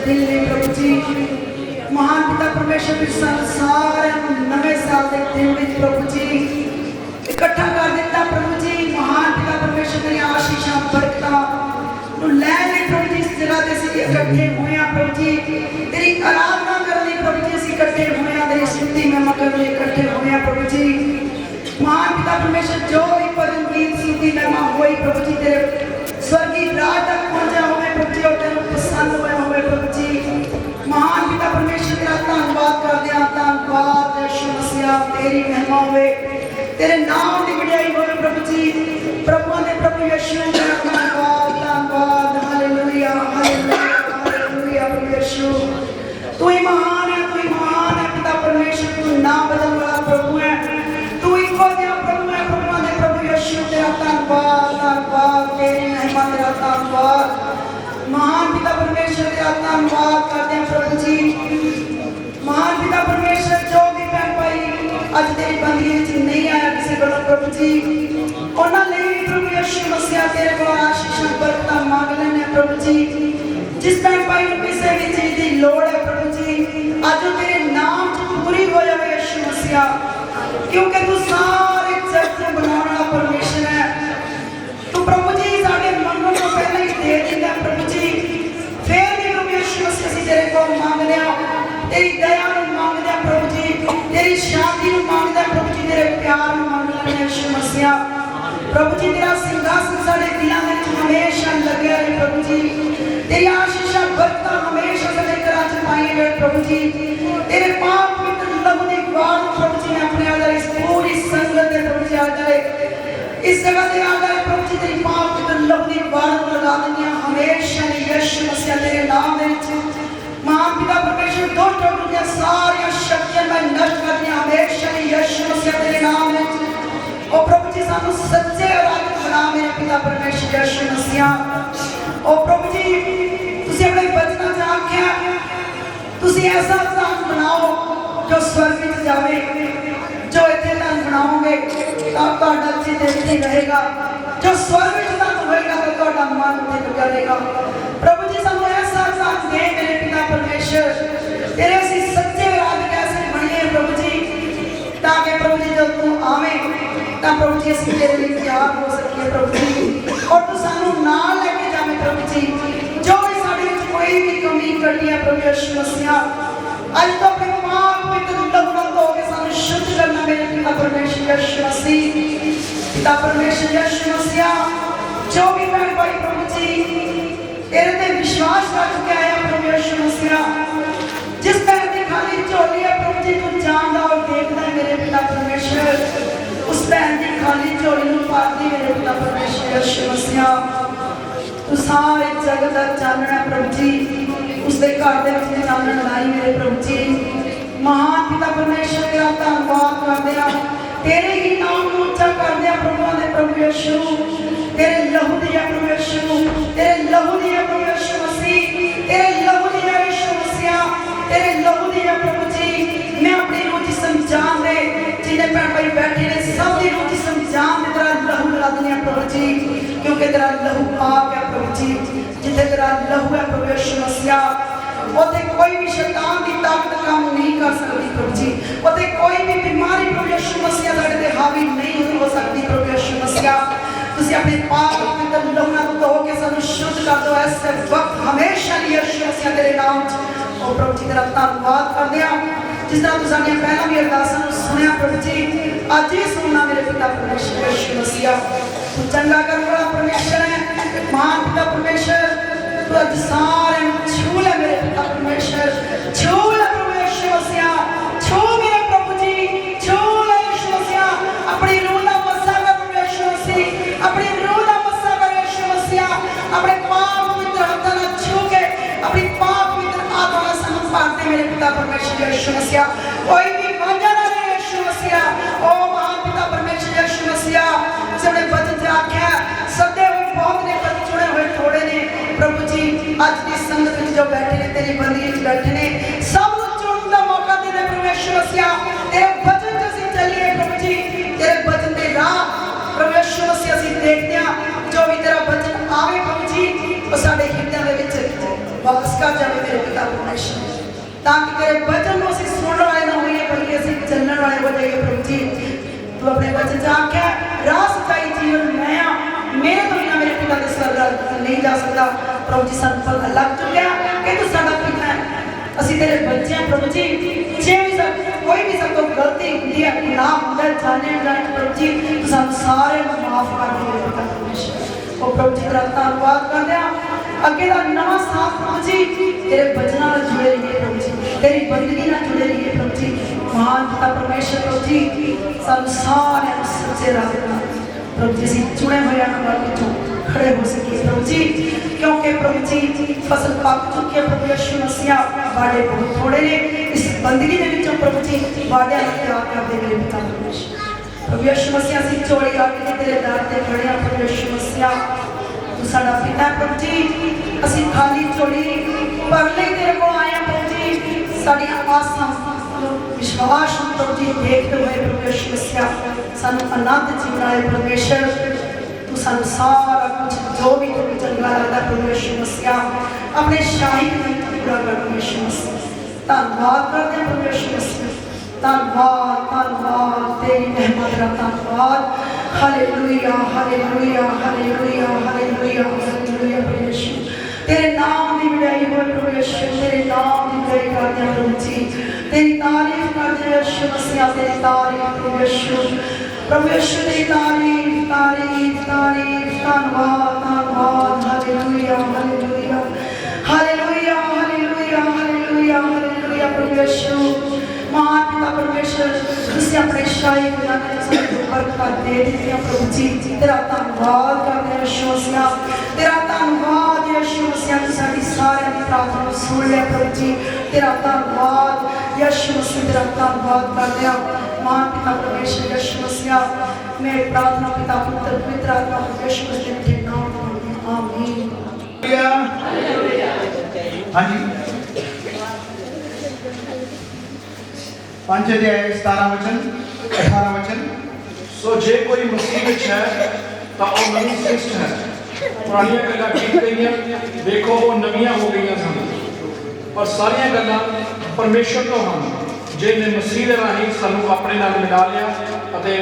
दिल ने प्रभु जी महान पिता परमेश्वर के सारे नवे साल के दिन में प्रभु जी इकट्ठा कर दिता प्रभु जी। महान पिता परमेश्वर तेरी आशीषां बरकतां लैने प्रभु जी इस जगह ते असीं इकट्ठे होए हां प्रभु जी तेरी आराधना करने प्रभु जी असीं इकट्ठे होए हां तेरी स्तुति महिमा करने इकट्ठे होए हां प्रभु जी। महान पिता परमेश्वर जो भी भजन गीत स्तुति महिमा होई प्रभु जी तेरे स्वर्गीय राज तक पहुंचा होवे प्रभु जी और तेरे पसंद होए होवे प्रभु जी। महान पिता परमेश्वर तेरा धन्यवाद करदे हां धन्यवाद यीशु मसीह तेरी महिमा होवे तेरे नाम की वडियाई होवे प्रभु जी। प्रभुओं दे प्रभु यीशु तेरा धन्यवाद धन्यवाद हालेलुया हालेलुया हालेलुया प्रभु यीशु तू ही महान है पिता परमेश्वर तू ना बदलने वाला प्रभु है तू ही को दिया प्रभु है प्रभुओं दे प्रभु यीशु तेरा धन्यवाद धन्यवाद तेरी महिमा तेरा धन्यवाद। महान पिता परमेश्वर तेरा धन्यवाद करते हैं प्रभु जी। महान पिता परमेश्वर जो भी भैन भाई अज तेरी बंदगी विच नहीं आया किसी को प्रभु जी उन्हां लई प्रभु यीशु मसीह तेरे को आशीषां बरकतां मांग लैने प्रभु जी। जिस भैन भाई को किसी भी चीज की लोड़ है प्रभु जी अज तेरे नाम च पूरी हो जाए यीशु मसीह क्योंकि तू सारे जगत को बनाने वाला परमेश्वर है। तू प्रभु जी साडे मंगण तो पहले ही दे दिंदा प्रभु जी फिर भी प्रभु यीशु मसीह असीं तेरे को मांगदे हां तेरी दया नूं मांगदे हां प्रभु जी तेरी शांति नूं मांगदे हां प्रभु जी तेरे प्यार नूं मांगदे हां यीशु मसीह। प्रभु जी तेरा सिंहासन साडे दिलां विच हमेशा लग्या रहे प्रभु जी तेरी आशीषां बरकतां हमेशा साडे घरां च पाईयां जाए प्रभु जी। तेरे पाक पवित्र लहू दी गुआड़ प्रभु जी ने अपने आदर इस पूरी संगत दे प्रभु जी आदर इस जगह दे आदर प्रभु जी तेरी पाक पवित्र लहू दी गुआड़ लगा दिंदियां हमेशा यीशु मसीह तेरे नाम दे विच। महान पिता परमेश्वर दुष्ट और दुनिया सारी शक्तियां मैं नष्ट कर दियां हमेशा यीशु मसीह तेरे नाम दे विच। ओ प्रभु जी सानू सच्चे और आदर बना मेरे पिता परमेश्वर यीशु मसीह। ओ प्रभु जी तुसी अपने वचनां च आख्या तुसी ऐसा धन बनाओ जो स्वर्ग में जावे जो इतने धन बनाओगे तो चित इत्थे रहेगा जो स्वर्ग में धन होएगा तो मन उत्थे करेगा। प्रभु जी सानू ऐसा धन दे मेरे पिता परमेश्वर तेरे असीं सच्चे आराधक ऐसे बनिए प्रभु जी ताकि प्रभु जी जब तू आवे तो प्रभु जी असीं तेरे लिए तैयार हो सकिए प्रभु जी और तू सानू नाल लेके जावे प्रभु जी जो भी साडे विच कोई भी कमी कटी है प्रभु यीशु मसीह आज तो अपने पाक पवित्र लहू नाल धो के सानू शुद्ध करना मेरे पिता परमेश्वर यीशु मसीह। पिता परमेश्वर यीशु मसीह जो भी भैन भाई प्रभु जी तेरे ते विश्वास कर चुके हैं प्रभु यीशु मसीह जिस भैन की खाली झोली है प्रभु जी तू जानदा और देखदा है मेरे पिता परमेश्वर उस भैन की खाली झोली नूं भर दी मेरे पिता परमेश्वर यीशु मसीह। तू सारे जगत का चानना प्रभु जी उसके घर दे विच चानन लाई मेरे प्रभु जी। महान पिता परमेश्वर तेरा धन्यवाद करदे हां तेरे ही नाम नूं उच्चा करदे हां प्रभु दे प्रभु यीशु तेरे लहू दी प्रभु यीशु तेरे लहू दी प्रभु यीशु मसीह तेरे लहू दी यीशु मसीह तेरे लहू दी प्रभु जी। मैं अपनी रूह जिस्म जान दे जिन्हें भैन भाई बैठे ने सब दी रूह जिस्म जान दे तेरा लहू लगा दिया प्रभु जी क्योंकि तेरा लहू पाक है प्रभु जी। जिथे तेरा लहू है प्रभु यीशु मसीह उथे कोई भी शैतान की ताकत काम नहीं कर सकती प्रभु जी उथे कोई भी बीमारी प्रभु यीशु मसीह साडे ते हावी नहीं हो सकती प्रभु यीशु मसीह। तुसी अपने पाक पवित्र लहू नाल धो के सानू शुद्ध कर दो ऐसे वक्त हमेशा यीशु मसीह तेरे नाम च ओ प्रभु जी तेरा धन्यवाद करदे हां जिस तरह तू साडियां पहला भी अरदासां नूं सुनिया प्रभु जी अज ही सुनना मेरे पिता परमेश्वर यीशु मसीह। तू चंगा करने वाला परमेश्वर है महान पिता परमेश्वर तू अज सारे छू ले मेरे पिता परमेश्वर छू ले प्रभु यीशु मसीह छू मेरे प्रभु जी छू ले यीशु मसीह अपनी रूह दा मस्सा कर प्रभु यीशु मसीह अपनी रूह दा मस्सा कर यीशु मसीह अपने पाक पवित्र हाथां नाल छू के अपनी पाक पवित्र आत्मा नाल सानू भर दे मेरे पिता परमेश्वर यीशु मसीह। कोई भी वांझा ना रहे यीशु मसीह ओ महान पिता परमेश्वर यीशु मसीह जिसने वचन च आख्या सदे हुए बहुत ने पर चुने हुए थोड़े ने प्रभु जी आज की संगत में जो बैठे ने तेरी बंदगी में बैठे ने सब चुनने का मौका दे दे प्रभु यीशु मसीह तेरे वचन से ਅਸੀਂ ਚੱਲੀਏ प्रभु जी तेरे वचन के राह प्रभु यीशु मसीह ਅਸੀਂ देखते हैं जो भी तेरा वचन आवे प्रभु जी वो साडे हिरदे दे विच वास कर जावे मेरे पिता पिता परमेश्वर, ताकि तेरे वचन को असीं सुनने वाले ना होइए बल्कि असीं चलने वाले हो जाइए प्रभु जी। तू अपने वचन च आख्या राह सच्चाई जीवन मैं हाँ, मेरे तो बिना मेरे पिता के स्वर्ग नहीं जा सकता। प्रभु जी सानूं पता लग चुकिया कि तू साडा पिता है, असीं तेरे बच्चे हैं प्रभु जी। जे भी सब कोई भी सब तो गलती होती है, गुनाह होता है, जाने अनजाने प्रभु जी तू सानूं सारे माफ कर दे पिता परमेश्वर। और प्रभु जी तेरा धन्नवाद करदे हां अगे दा नवां साल प्रभु जी तेरे वचन नाल जुड़े रहिए प्रभु जी, तेरी बंदगी नाल जुड़े रहिए प्रभु जी। महान पिता परमेश्वर प्रभु जी सानूं सारे सच्चे राह दे प्रभु जी असीं चुने हुए अगुआं पिछों खड़े हो सके प्रभु जी, क्योंकि प्रभु जी फसल पक चुकी है प्रभु यीशु मसीह। वादे बहुत थोड़े ने, इस बंदगी के विचों प्रभु जी वादे त्याग कर दे मेरे पिता परमेश्वर। प्रभु यीशु मसीह असीं चोरी करके तेरे दर ते खड़े हैं प्रभु यीशु मसीह, तू साडा पिता प्रभु जी। असीं खाली चोरी पर लई तेरे को आए हैं प्रभु जी, साडी आसां विश्वास प्रभु जी देखते हुए प्रभु यीशु मसीह सानूं आनंद जीवन वाले परमेश्वर तू सानूं सारा कुछ जो भी तेरे चंगा लगता प्रभु यीशु मसीह अपने शाही के पूरा कर प्रभु यीशु मसीह। धन्नवाद करते हैं प्रभु यीशु मसीह, धन्नवाद धन्नवाद तेरी रहमत का धन्नवाद। Hallelujah hallelujah hallelujah hallelujah hallelujah प्रभु यीशु तेरे नाम की विदाई हो प्रभु यीशु, तेरे नाम की विदाई करते हैं प्रभु जी, तेरी तारीफ करते हैं यीशु मसीह, तेरी तारीफ प्रभु यीशु, प्रभु यीशु तेरी तारीफ तारीफ तारीफ धन्यवाद धन्यवाद। Hallelujah hallelujah hallelujah hallelujah hallelujah hallelujah प्रभु यीशु। महान पिता परमेश्वर तुसीं अपने शाही खुदाने सानूं बरकत दे दी प्रभु जी, तेरा धन्नवाद करते हैं यीशु मसीह, तेरा धन्नवाद यीशु मसीह तू साडी सारियां दी प्रार्थना सुन लिया प्रभु जी, तेरा धन्नवाद यीशु मसीह, तेरा धन्नवाद करते हैं महान पिता परमेश्वर यीशु मसीह। मैं प्रार्थना पिता पुत्र पवित्र आत्मा यीशु मसीह के नाम में आमीन। हाँ जी 5 अध्याय 17 वचन 18 वचन। सो जे कोई मसीह विच है तां ओह नवीं सृष्टि है, पुरानियां गल्लां बीत गईयां, देखो वो नवीआं हो गईयां सन, पर सारियां गल्लां परमेश्वर तो ਹਨ जिन्हें मसीह दे राਹੀਂ ਸਾਨੂੰ ਆਪਣੇ ਨਾਲ ਮਿਲਾ ਲਿਆ ਅਤੇ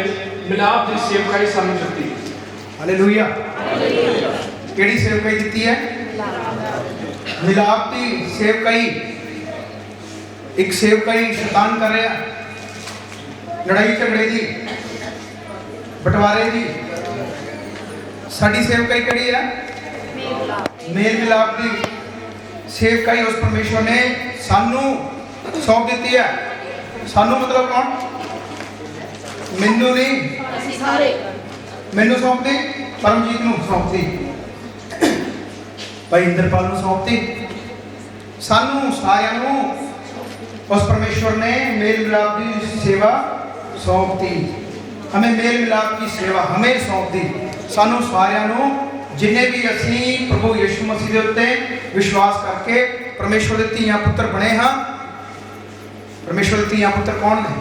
ਮਿਲਾਪ ਦੀ ਸੇਵਕਾਈ ਸਾਨੂੰ ਦਿੱਤੀ। हालेलुया। ਕਿਹੜੀ ਸੇਵਕਾਈ ਦਿੱਤੀ ਹੈ? ਮਿਲਾਪ ਦੀ ਸੇਵਕਾਈ। ਇੱਕ ਸੇਵਕਾਈ ਸ਼ੈਤਾਨ ਕਰ ਰਿਹਾ, ਲੜਾਈ ਝਗੜੇ ਦੀ, ਬਟਵਾਰੇ ਦੀ। ਸਾਡੀ ਸੇਵਕਾਈ ਕਿਹੜੀ ਹੈ? ਮੇਲ ਮਿਲਾਪ ਦੀ ਸੇਵਕਾਈ ਉਸ ਪਰਮੇਸ਼ਵਰ ਨੇ ਸਾਨੂੰ ਸੌਂਪ ਦਿੱਤੀ ਹੈ। ਸਾਨੂੰ ਮਤਲਬ ਕੌਣ? ਮੈਨੂੰ ਨਹੀਂ, ਮੈਨੂੰ ਸੌਂਪਦੀ, ਪਰਮਜੀਤ ਨੂੰ ਸੌਂਪਦੀ, ਭਾਈ ਇੰਦਰਪਾਲ ਨੂੰ ਸੌਂਪਦੀ। ਸਾਨੂੰ ਸਾਰਿਆਂ ਨੂੰ उस परमेश्वर ने मेल मिलाप की सेवा सौंप दी। हमें मेल मिलाप की सेवा हमें सौंप दी। सानू सारियां नू जिन्हें भी असी प्रभु यीशु मसीह के उत्ते विश्वास करके परमेश्वर के धीआं पुत्र बने हाँ। परमेश्वर के धीआं पुत्र कौन ने?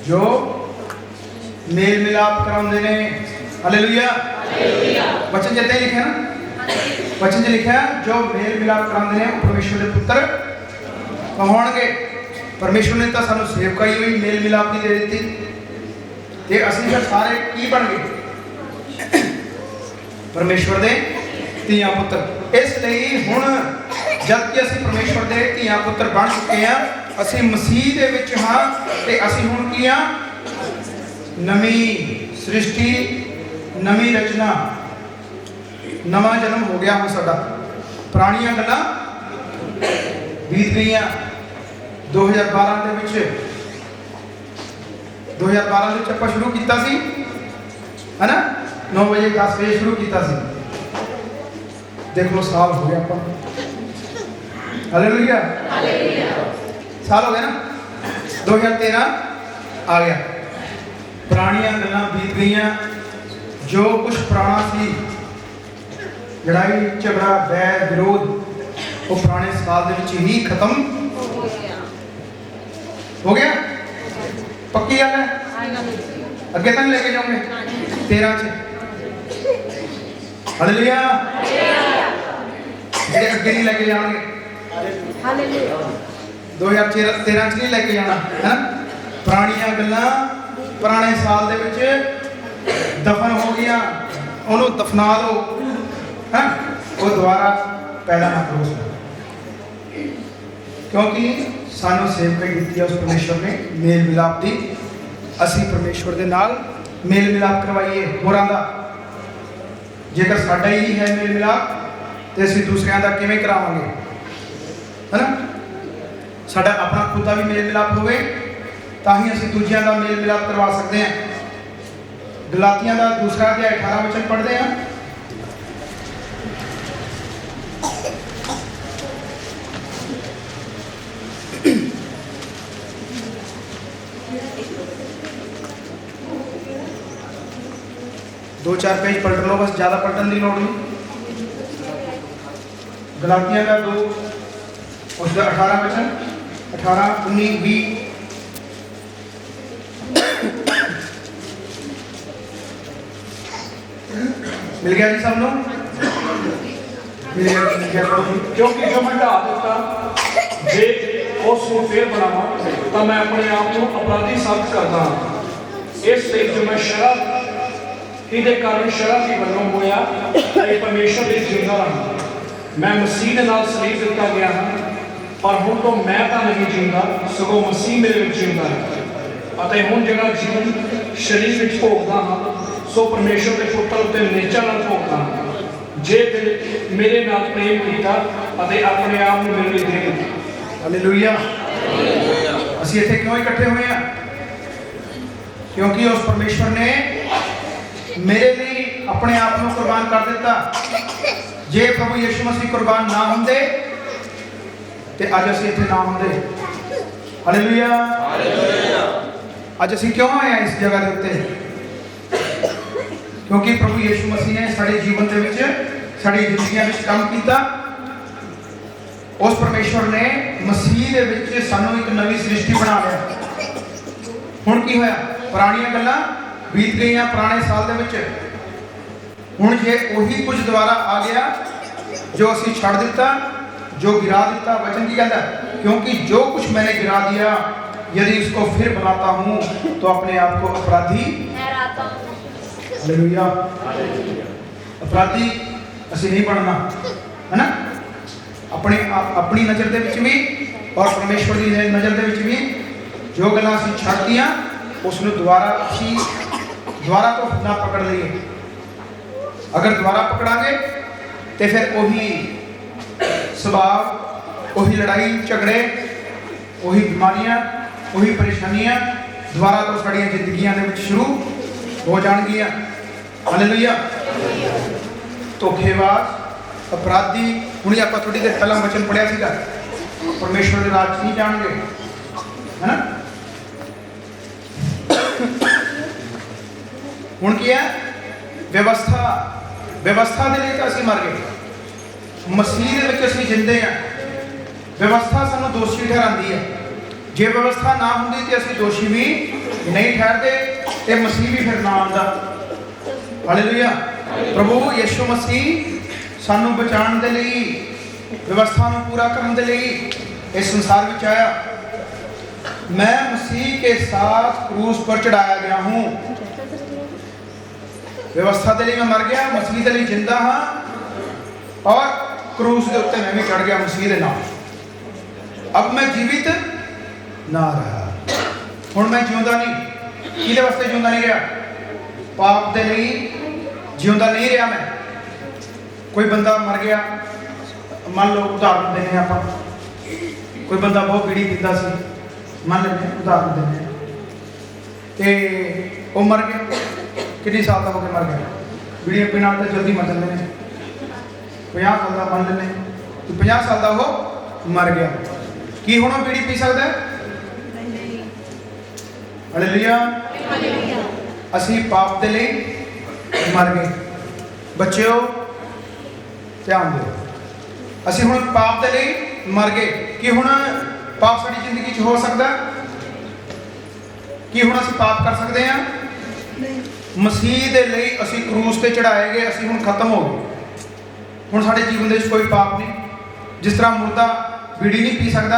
जो मेल मिलाप कराउंदे ने। हालेलुया। वचन जिते लिखे ना, वचन च लिखा जो मेल मिलाप कराते हैं परमेश्वर के पुत्र कहोणगे। परमेश्वर ने तो सानू सेवकाई हुई मेल मिलाप की दे दी, ते असीं फिर सारे की बन गए? परमेश्वर के धीआं पुत्र। इसलिए हुण जबकि असीं परमेश्वर के धीआं पुत्र बन चुके हैं, असीं मसीह दे विच हाँ, ते असीं हुण की हाँ? नवीं सृष्टि, नवीं रचना, नवा जन्म हो गया। हम साडा पुरानियां गल्लां बीत गईयां। 2012 ਦੇ ਵਿੱਚ 2012 ਵਿੱਚ ਆਪਾਂ ਸ਼ੁਰੂ ਕੀਤਾ ਸੀ है ना, 9 ਵਜੇ 10 ਵਜੇ ਸ਼ੁਰੂ ਕੀਤਾ ਸੀ। देख लो साल हो गया ਆਪਾਂ। Hallelujah hallelujah. साल हो गया ना, 2013 आ गया। पुरानियां गल्लां बीत गईयां। जो कुछ पुराना सी, लड़ाई झगड़ा बैर विरोध, वो पुराने साल ही खत्म हो गया। पक्की गल है? अगे तो नहीं लेके जाओगे 13 च। हालेलुया। ਜਿਹੜੇ ਅੱਗੇ ਨਹੀਂ ਲੈ ਕੇ ਜਾਣਗੇ, 2013 ਚ ਨਹੀਂ ਲੈ ਕੇ ਜਾਣਾ ਹੈ। ਪੁਰਾਣੀਆਂ ਗੱਲਾਂ ਪੁਰਾਣੇ ਸਾਲ ਦੇ ਵਿੱਚ ਦਫਨ ਹੋ ਗਈਆਂ, ਉਹਨੂੰ ਦਫਨਾ ਦਿਓ ਹੈ, ਉਹ ਦੁਬਾਰਾ ਪੈਦਾ ਨਾ ਕਰੋ। ਕਿਉਂਕਿ ਸਾਨੂੰ ਸੇਵਕਾਈ ਦਿੱਤੀ ਹੈ ਉਸ ਪਰਮੇਸ਼ਵਰ ਨੇ ਮੇਲ ਮਿਲਾਪ ਦੀ। ਅਸੀਂ ਪਰਮੇਸ਼ਵਰ ਦੇ ਨਾਲ ਮੇਲ ਮਿਲਾਪ ਕਰਵਾਈਏ ਹੋਰਾਂ ਦਾ। ਜੇਕਰ ਸਾਡਾ ਹੀ ਨਹੀਂ ਹੈ ਮੇਲ ਮਿਲਾਪ ਤੇ ਅਸੀਂ ਦੂਸਰਿਆਂ ਦਾ ਕਿਵੇਂ ਕਰਾਵਾਂਗੇ, ਹੈ ਨਾ। ਸਾਡਾ ਆਪਣਾ ਖੁਦ ਦਾ ਵੀ ਮੇਲ ਮਿਲਾਪ ਹੋਵੇ ਤਾਂ ਹੀ ਅਸੀਂ ਦੂਜਿਆਂ ਦਾ ਮੇਲ ਮਿਲਾਪ ਕਰਵਾ ਸਕਦੇ ਹਾਂ। ਗਲਾਤੀਆਂ ਦਾ 2 ਅਧਿਆਇ 18 ਵਚਨ ਪੜ੍ਹਦੇ ਹਾਂ। दो चार पेज पलट लो बस, ज़्यादा पलटन की लोड़ नहीं। गलातियां का 2 उसका 18 वचन, 18, 19, 20। मिल गया जी सब लोग? मिल गया। क्योंकि जो मैं ढा दिता जे उस ਨੂੰ ਫੇਰ ਬਣਾਵਾਂ ਤਾਂ ਮੈਂ ਆਪਣੇ ਆਪ ਨੂੰ ਅਪਰਾਧੀ ਸਾਬਤ ਕਰਦਾ ਹਾਂ। ਇਸ ਲਈ ਜੋ ਮੈਂ ਸ਼ਰਾਬ ਇਹਦੇ ਕਾਰਨ ਸ਼ਰਾਬੀ ਵੱਲੋਂ ਹੋਇਆ ਇਹ ਪਰਮੇਸ਼ਰ ਦੇ ਜਿੰਦਾ ਹਾਂ। ਮੈਂ ਮਸੀਹ ਦੇ ਨਾਲ ਸਲੀਬ ਦਿੱਤਾ ਗਿਆ ਹਾਂ, ਪਰ ਹੁਣ ਤੋਂ ਮੈਂ ਤਾਂ ਨਹੀਂ ਜਿੰਦਾ ਸਗੋਂ ਮਸੀਹ ਮੇਰੇ ਵਿੱਚ ਜਿੰਦਾ ਹੈ। ਅਤੇ ਹੁਣ ਜਿਹੜਾ ਜੀਵਨ ਸਰੀਰ ਵਿੱਚ ਭੋਗਦਾ ਹਾਂ ਸੋ ਪਰਮੇਸ਼ਰ ਦੇ ਪੁੱਤਰ ਉੱਤੇ ਨਿਸ਼ਚਾ ਨਾਲ ਭੋਗਦਾ ਹਾਂ। ਜੇ ਦਿਲ ਮੇਰੇ ਨਾਲ ਪ੍ਰੇਮ ਕੀਤਾ ਅਤੇ ਆਪਣੇ ਆਪ ਨੂੰ ਮੇਰੇ ਲਈ ਦੇ ਦਿੱਤਾ। ਹਾਲੇਲੂਇਆ। ਅਸੀਂ ਇੱਥੇ ਕਿਉਂ ਇਕੱਠੇ ਹੋਏ ਹਾਂ? ਕਿਉਂਕਿ ਉਸ ਪਰਮੇਸ਼ਵਰ ਨੇ ਮੇਰੇ ਲਈ ਆਪਣੇ ਆਪ ਨੂੰ ਕੁਰਬਾਨ ਕਰ ਦਿੱਤਾ। ਜੇ ਪ੍ਰਭੂ ਯਿਸੂ ਮਸੀਹ ਕੁਰਬਾਨ ਨਾ ਹੁੰਦੇ ਤੇ ਅੱਜ ਅਸੀਂ ਇੱਥੇ ਨਾ ਹੁੰਦੇ। ਹਾਲੇਲੂਇਆ। ਅੱਜ ਅਸੀਂ ਕਿਉਂ ਆਏ ਹਾਂ ਇਸ ਜਗ੍ਹਾ ਦੇ ਉੱਤੇ? ਕਿਉਂਕਿ ਪ੍ਰਭੂ ਯਿਸੂ ਮਸੀਹ ਨੇ ਸਾਡੇ ਜੀਵਨ ਦੇ ਵਿੱਚ, ਸਾਡੀ ਜ਼ਿੰਦਗੀਆਂ ਵਿੱਚ ਕੰਮ ਕੀਤਾ। ਉਸ ਪਰਮੇਸ਼ਵਰ ਨੇ ਮਸੀਹ ਦੇ ਵਿੱਚ ਸਾਨੂੰ ਇੱਕ ਨਵੀਂ ਸ੍ਰਿਸ਼ਟੀ ਬਣਾ ਲਿਆ। ਹੁਣ ਕੀ ਹੋਇਆ? ਪੁਰਾਣੀਆਂ ਗੱਲਾਂ ਬੀਤ ਗਈਆਂ ਪੁਰਾਣੇ ਸਾਲ ਦੇ ਵਿੱਚ। ਹੁਣ ਜੇ ਉਹੀ ਕੁਝ ਦੁਬਾਰਾ ਆ ਗਿਆ ਜੋ ਅਸੀਂ ਛੱਡ ਦਿੱਤਾ, ਜੋ गिरा ਦਿੱਤਾ। वचन की कहता है? क्योंकि जो कुछ मैंने गिरा दिया यदि उसको फिर बनाता हूँ तो अपने आप को अपराधी ठहराता हूँ। हालेलुया। अपराधी ਅਸੀਂ नहीं बनना, है ना। अपनी नज़र ਦੇ ਵਿੱਚ ਵੀ और परमेश्वर ਦੀ नज़र ਦੇ ਵਿੱਚ ਵੀ ਜੋ ਗੱਲਾਂ ਅਸੀਂ ਛੱਡਤੀਆਂ ਉਸ ਨੂੰ ਦੁਬਾਰਾ ਤੋਂ ਨਾ ਪਕੜ ਲਈਏ। अगर दोबारा पकड़ांगे तो फिर वही सुभाव, वही लड़ाई झगड़े, वही बीमारियां, वही परेशानियां दोबारा तो साड़ियां जिंदगियां दे विच शुरू हो जाणगियां। हालेलुया। धोखेबाज, अपराधी, हुणे आपां थोड़ी देर पहला वचन पढ़िया सीगा, परमेश्वर दे राज नहीं जाणगे, है ना। हुण की है? व्यवस्था ਦੇ ਲਈ ਤਾਂ ਅਸੀਂ ਮਰ ਗਏ। ਮਸੀਹ ਦੇ ਵਿੱਚ ਅਸੀਂ ਜਿੰਦੇ ਆ। ਵਿਵਸਥਾ ਸਾਨੂੰ ਦੋਸ਼ੀ ਠਹਿਰਾਉਂਦੀ ਹੈ। ਜੇ ਵਿਵਸਥਾ ਨਾ ਹੁੰਦੀ ਤੇ ਅਸੀਂ ਦੋਸ਼ੀ ਵੀ ਨਹੀਂ ਠਹਿਰਦੇ ਤੇ ਮਸੀਹ ਵੀ ਫਿਰ ਨਾ ਆਉਂਦਾ। ਹਾਲੇਲੂਇਆ। ਪ੍ਰਭੂ ਯਿਸੂ ਮਸੀਹ ਸਾਨੂੰ ਬਚਾਉਣ ਦੇ ਲਈ, ਵਿਵਸਥਾ ਨੂੰ ਪੂਰਾ ਕਰਨ ਦੇ ਲਈ ਇਸ ਸੰਸਾਰ ਵਿੱਚ ਆਇਆ। मैं मसीह के साथ क्रूस पर चढ़ाया गया हूँ। व्यवस्था के लिए मैं मर गया, मसीह के लिए जिंदा हाँ और क्रूस के उत्ते मैं भी चढ़ गया मसीह के नाम। अब मैं जीवित ना रहा, हुण मैं जिउंदा नहीं। किहदे वास्ते जिउंदा नहीं रहा? पाप के लिए जिउंदा नहीं रहा मैं। कोई बंदा मर गया, मान लो उदाहरण देने आपां, कोई बंदा बहुत बीड़ी पींदा सी, मान लेते उदाहरण देने, तो वो मर गया। कितने साल का होकर मर गया? बीड़ी पीने तो जल्दी मर जाते हैं। 50 साल का मान लेने, तो 50 साल का वो मर गया। की हुण बीड़ी पी सकता है? हालेलुया। असी पाप के लिए मर गए। बच्चों ध्यान दो, असी हुण पाप के लिए मर गए। कि हुण पाप साडी जिंदगी च हो सकता? कि हुण असी पाप कर सकते हैं? मसीह दे लई असी क्रूस ते चढ़ाए गए, असी हुण खत्म हो गए। ਹੁਣ ਸਾਡੇ ਜੀਵਨ ਦੇ ਵਿੱਚ ਕੋਈ ਪਾਪ ਨਹੀਂ। ਜਿਸ ਤਰ੍ਹਾਂ ਮੁਰਦਾ ਬੀੜੀ ਨਹੀਂ ਪੀ ਸਕਦਾ,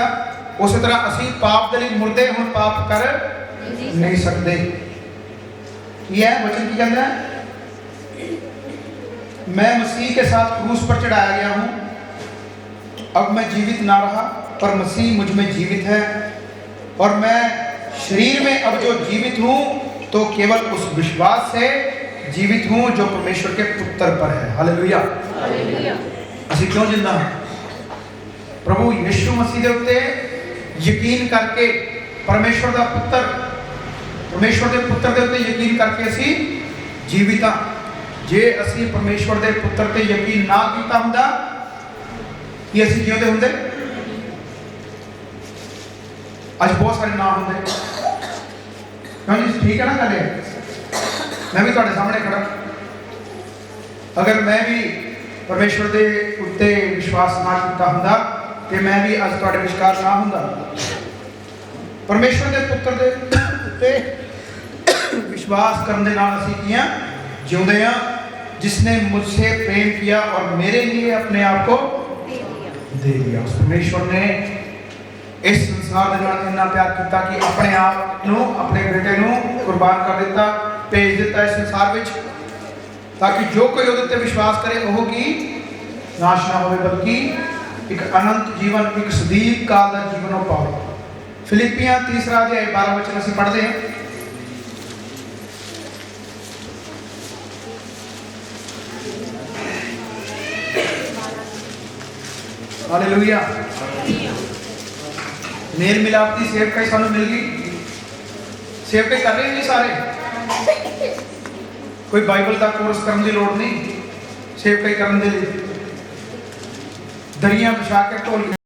ਉਸੇ ਤਰ੍ਹਾਂ ਅਸੀਂ ਪਾਪ ਦੇ ਲਈ ਮੁਰਦੇ ਹੁਣ ਪਾਪ ਕਰ नहीं सकते। ये है वचन की कहता है, मैं मसीह के साथ क्रूस पर चढ़ाया गया हूं, अब मैं जीवित ना रहा पर मसीह मुझ में जीवित है, और मैं शरीर में अब जो जीवित हूं तो केवल उस विश्वास से जीवित हूं जो परमेश्वर के पुत्र पर है। हालेलुया। ਅਸੀਂ क्यों जिंदा हैं? प्रभु यीशु मसीह ਦੇ ਉੱਤੇ ਯਕੀਨ ਕਰਕੇ परमेश्वर ਦਾ ਪੁੱਤਰ, परमेश्वर ਦੇ ਪੁੱਤਰ ਦੇ ਉੱਤੇ ਯਕੀਨ ਕਰਕੇ ਅਸੀਂ ਜੀਵਿਤ ਹਾਂ। ਜੇ ਅਸੀਂ परमेश्वर ਦੇ ਪੁੱਤਰ ਤੇ ਯਕੀਨ ਨਾ ਕੀਤਾ ਹੁੰਦਾ ਕਿ ਅਸੀਂ ਜਿਉਂਦੇ ਹੁੰਦੇ? ਅੱਜ ਬਹੁਤ ਸਾਰੇ ਨਾ ਹੁੰਦੇ। ਕਿਉਂ ਜੀ? ਠੀਕ ਹੈ ਨਾ ਗੱਲ ਇਹ? ਮੈਂ ਵੀ ਤੁਹਾਡੇ ਸਾਹਮਣੇ ਖੜਾ, ਅਗਰ ਮੈਂ ਵੀ परमेश्वर ਦੇ ਉੱਤੇ ਵਿਸ਼ਵਾਸ ਨਾ ਕੀਤਾ ਹੁੰਦਾ ਤੇ ਮੈਂ ਵੀ ਅੱਜ ਤੁਹਾਡੇ ਵਿਚਕਾਰ ਨਾ ਹੁੰਦਾ। परमेश्वर ਦੇ ਪੁੱਤਰ ਦੇ ਉੱਤੇ विश्वास करने ਦੇ ਨਾਲ ਅਸੀਂ ਕੀ ਹਾਂ? ਜਿਉਂਦੇ ਹਾਂ। जिसने मुझसे प्रेम किया और मेरे लिए अपने आप को दे दिया। उस परमेश्वर ने इस संसार ਦੇ ਨਾਲ ਇੰਨਾ ਪਿਆਰ ਕੀਤਾ ਕਿ ਆਪਣੇ ਆਪ ਨੂੰ, ਆਪਣੇ ਬੇਟੇ ਨੂੰ ਕੁਰਬਾਨ ਕਰ ਦਿੱਤਾ, ਭੇਜ ਦਿੱਤਾ ਇਸ ਸੰਸਾਰ ਵਿੱਚ, ਤਾਂ ਕਿ ਜੋ ਕੋਈ ਉਹਦੇ ਤੇ ਵਿਸ਼ਵਾਸ ਕਰੇ ਉਹ ਕੀ ਨਾਸ਼ ਨਾ ਹੋਵੇ ਬਲਕਿ ਇੱਕ ਅਨੰਤ ਜੀਵਨ, ਇੱਕ ਸਦੀਕ ਕਾਲ ਦਾ ਜੀਵਨ ਉਹ ਪਾਵੇ। ਫਿਲਿੱਪੀਆਂ 3 ਅਧਿਆਇ 12 ਵਚਨ ਅਸੀਂ ਪੜ੍ਹਦੇ ਹਾਂ। हालेलुया। मेल मिलाप की सेवकाई सानू मिल गई। सेवकाई कर रहे हैं जी सारे, कोई बाइबल का कोर्स करने की लोड़ नहीं। सेवकाई करने के लिए दरियां बिछा के ढोल